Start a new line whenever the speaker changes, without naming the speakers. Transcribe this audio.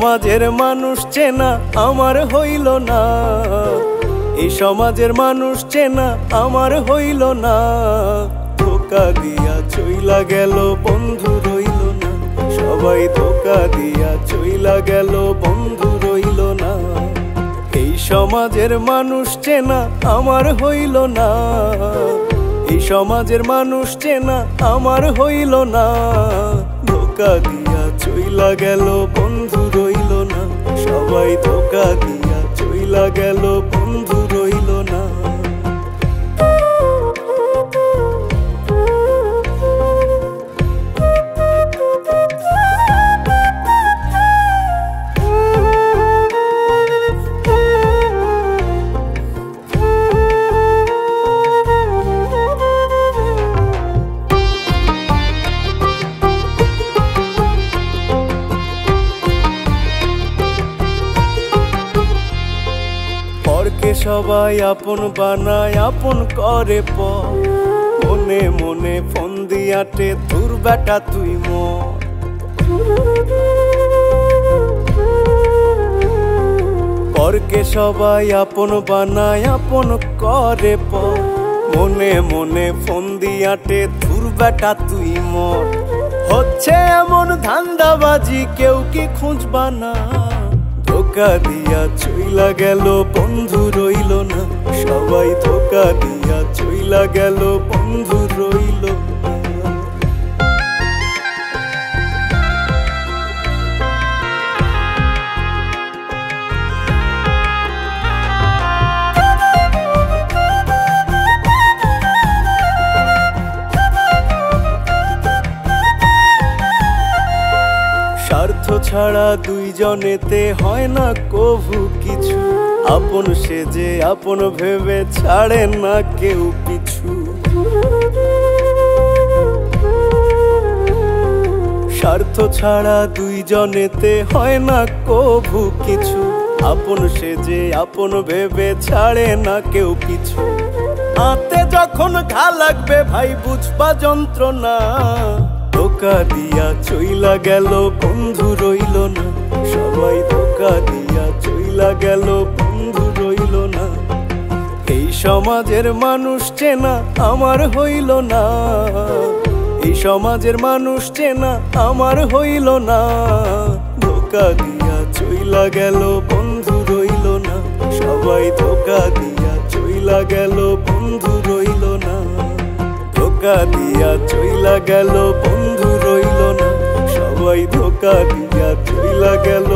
সমাজের মানুষ চেনা আমার হইল না, এই সমাজের মানুষ চেনা আমার হইল না। ধোকা দিয়া চইলা গেল বন্ধু রইল না, সবাই ধোকা দিয়া চইলা গেল বন্ধু রইল না। এই সমাজের মানুষ চেনা আমার হইল না, এই সমাজের মানুষ চেনা আমার হইল না। ধোকা দিয়া চইলা গেল বন্ধু রইল না, সবাই ধোকা দিয়া চইলা গেল বন্ধু রইল না। পরকে সবাই আপন বানায় আপন করে পর, মনে মনে ফোন দিয়াটে তোর বেটা তুই মর। পরকে সবাই আপন বানায় আপন করে পর, মনে মনে ফোন দিয়াটে তোর বেটা তুই মর। হচ্ছে এমন ধান্দাবাজি কেউ কি খুঁজবা না, ধোকা দিয়া চইলা গেল বন্ধু রইল না, সবাই ধোকা দিয়া চইলা গেল বন্ধু রইল না। স্বার্থ ছাড়া দুইজনেতে হয় না কভু কিছু, আপন সেজে আপন ভেবে ছাড়ে না কেউ পিছু। স্বার্থ ছাড়া দুইজনেতে হয় না কভু কিছু, আপন সেজে আপন ভেবে ছাড়ে না কেউ পিছু। হাতে যখন ঘা লাগবে ভাই বুঝবা যন্ত্রণা, ধোকা দিয়া চইলা গেল বন্ধু রইল না, সবাই ধোকা দিয়া চইলা গেল বন্ধু রইল না। এই সমাজের মানুষ চেনা আমার হইল না, এই সমাজের মানুষ চেনা আমার হইল না। ধোকা দিয়া চইলা গেল বন্ধু রইল না, সবাই ধোকা দিয়া চইলা গেল বন্ধু রইল না। ধোকা দিয়া চইলা গেল বন্ধু রইল না, সবাই ধোকা দিয়া চইলা গেল।